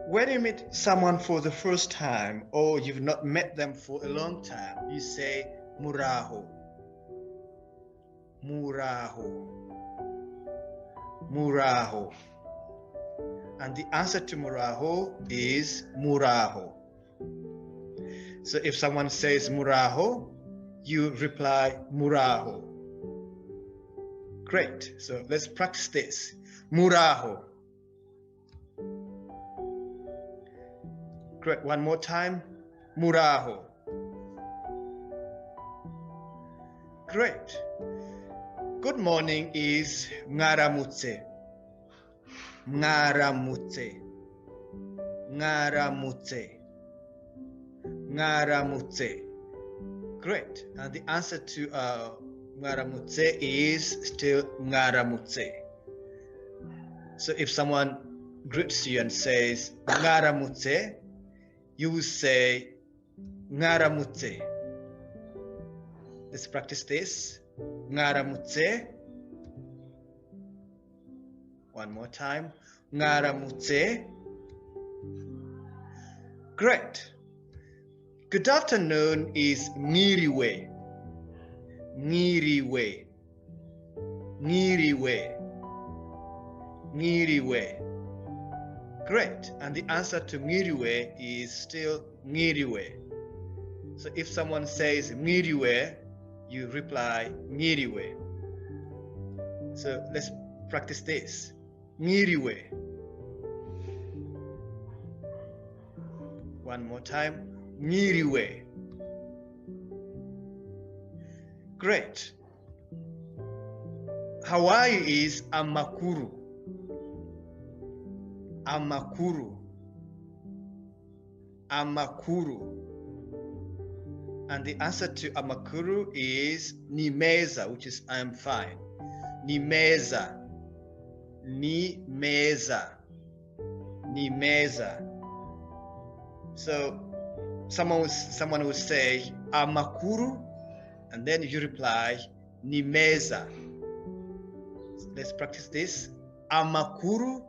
When you meet someone for the first time or you've not met them for a long time, you say muraho. Muraho. Muraho. And the answer to muraho is muraho. So if someone says muraho, you reply muraho. Great. So let's practice this. Muraho. Great. One more time. Muraho. Great. Good morning is ngaramutse. Ngaramutse. Ngaramutse. Ngaramutse. Great. And the answer to ngaramutse is still ngaramutse. So if someone greets you and says ngaramutse, you will say ngaramutse. Let's practice this. Ngaramutse. One more time. Ngaramutse. Great. Good afternoon is ngiriwe. Ngiriwe. Ngiriwe. Ngiriwe. Great. And the answer to ngiriwe is still ngiriwe. So if someone says ngiriwe, you reply ngiriwe. So let's practice this. Ngiriwe. One more time. Ngiriwe. Great. Hawaii is amakuru. Amakuru. Amakuru. And the answer to amakuru is nimeza, which is I'm fine. Nimeza. Nimeza. Nimeza. So someone will say amakuru, and then you reply nimeza. So let's practice this. Amakuru.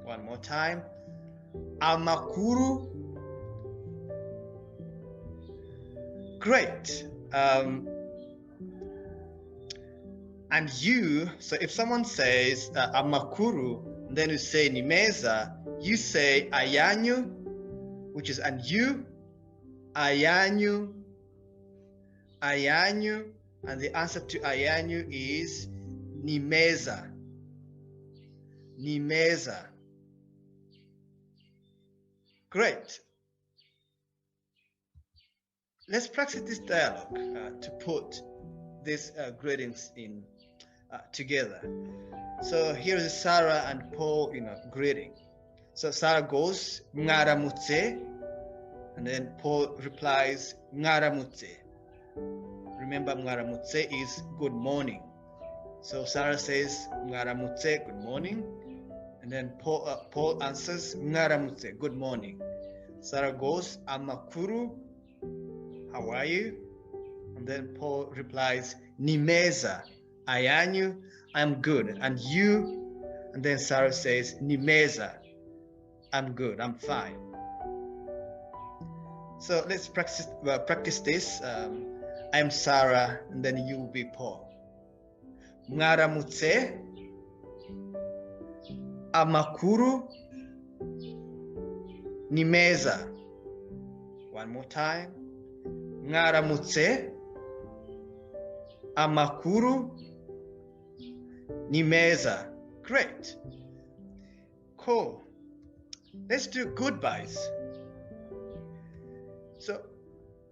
One more time. Amakuru. Great. And you, so if someone says amakuru, then you say nimeza, you say ayanyu, which is and you, ayanyu, ayanyu, and the answer to ayanyu is nimeza. Nimeza. Great. Let's practice this dialogue to put these greetings in together. So here is Sarah and Paul, greeting. So Sarah goes ngaramutse, and then Paul replies ngaramutse. Remember, ngaramutse is good morning. So Sarah says ngaramutse, good morning, and then Paul answers ngaramutse, good morning. Sarah goes amakuru, how are you? And then Paul replies nimeza, ayanyu, I'm good, and you? And then Sarah says nimeza, I'm good, I'm fine. So let's practice this. I'm Sarah, and then you will be Paul. Ngaramutse, amakuru, nimeza. One more time. Ngaramutse, amakuru, nimeza. Great. Cool. Let's do goodbyes. So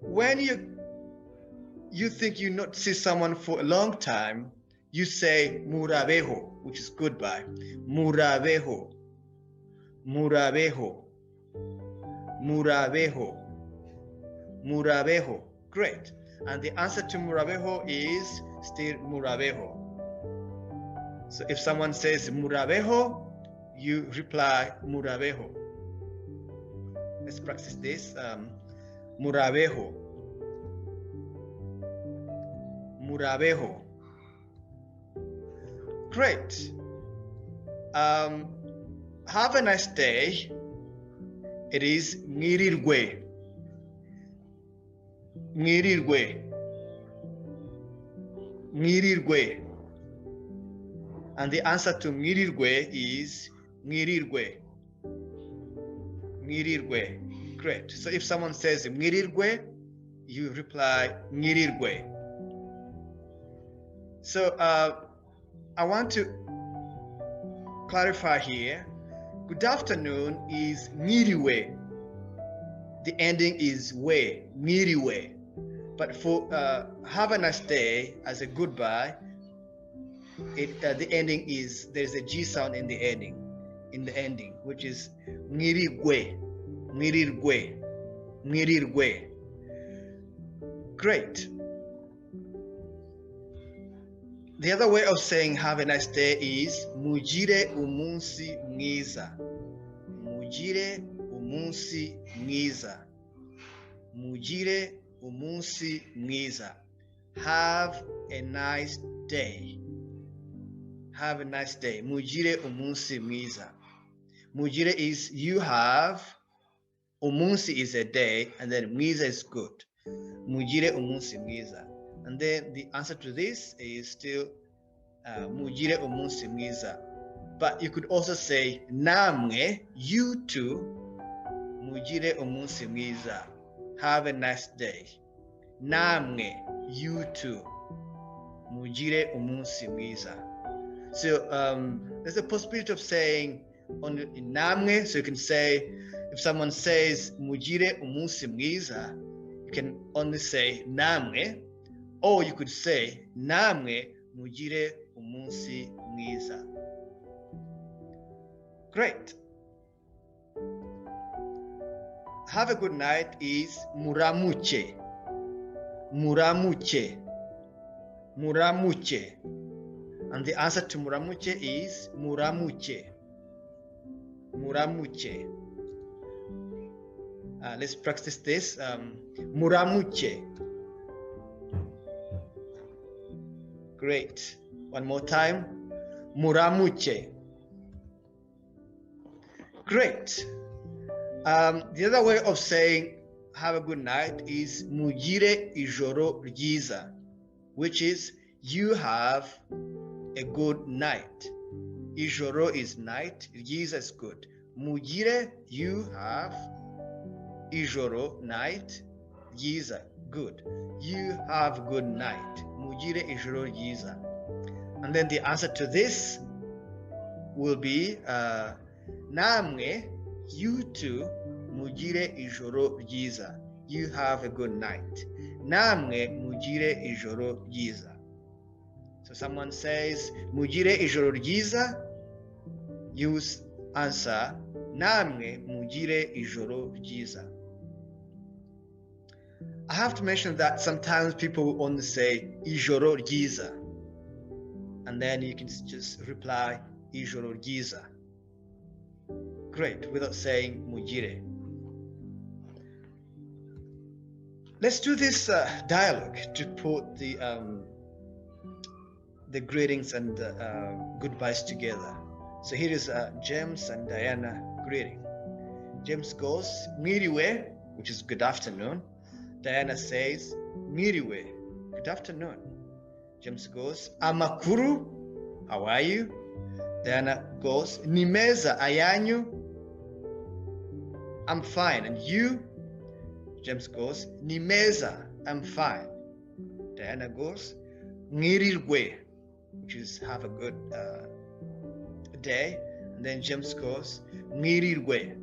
when you think you not see someone for a long time, you say murabeho, which is goodbye. Murabeho. Murabeho. Murabeho. Murabeho. Great. And the answer to murabeho is still murabeho. So if someone says murabeho, you reply murabeho. Let's practice this. Murabeho. Murabeho. Great. Have a nice day. It is mwirirwe. Mwirirwe. Mwirirwe. And the answer to mwirirwe is mwirirwe. Mwirirwe. Great. So if someone says mwirirwe, you reply mwirirwe. So I want to clarify here. Good afternoon is miriwe. The ending is we, miriwe. But for have a nice day as a goodbye, the ending is, there's a G sound in the ending, which is mirirwe, mirirwe, mirirwe. Great. The other way of saying have a nice day is mugire umunsi mwiza. Mugire umunsi mwiza. Mugire umunsi mwiza. Have a nice day. Have a nice day. Mugire umunsi mwiza. Mugire is you have. Umunsi is a day, and then mwiza is good. Mugire umunsi mwiza. And then the answer to this is still mugire umunsi mwiza. But you could also say namwe, you too, mugire umunsi mwiza. Have a nice day. Namwe, you too, mugire umunsi mwiza. So there's a possibility of saying only namwe. So you can say, if someone says mugire umunsi mwiza, you can only say namwe. Or you could say, namwe mugire umunsi mwiza. Great. Have a good night is muramuche. Muramuche. Muramuche. And the answer to muramuche is muramuche. Muramuche. Let's practice this. Muramuche. Great. One more time. Muramuche. Great. The other way of saying have a good night is mugire ijoro ryiza, which is you have a good night. Ijoro is night, ryiza is good. Mugire, you have. Ijoro, night. Ryiza, good. You have good night. Mugire ijoro ryiza. And then the answer to this will be namwe, you too, mugire ijoro ryiza. You have a good night. Namwe mugire ijoro ryiza. So someone says mugire ijoro ryiza, you answer namwe mugire ijoro ryiza. I have to mention that sometimes people will only say ijoro ryiza, and then you can just reply ijoro ryiza. Great, without saying mugire. Let's do this dialogue to put the greetings and goodbyes together. So here is James and Diana greeting. James goes, Miriwe, which is good afternoon. Diana says, Miriwe, good afternoon. James goes, Amakuru, how are you? Diana goes, Nimeza ayanyu, I'm fine. And you? James goes, Nimeza, I'm fine. Diana goes, Mwirirwe, which is have a good day. And then James goes, Mwirirwe.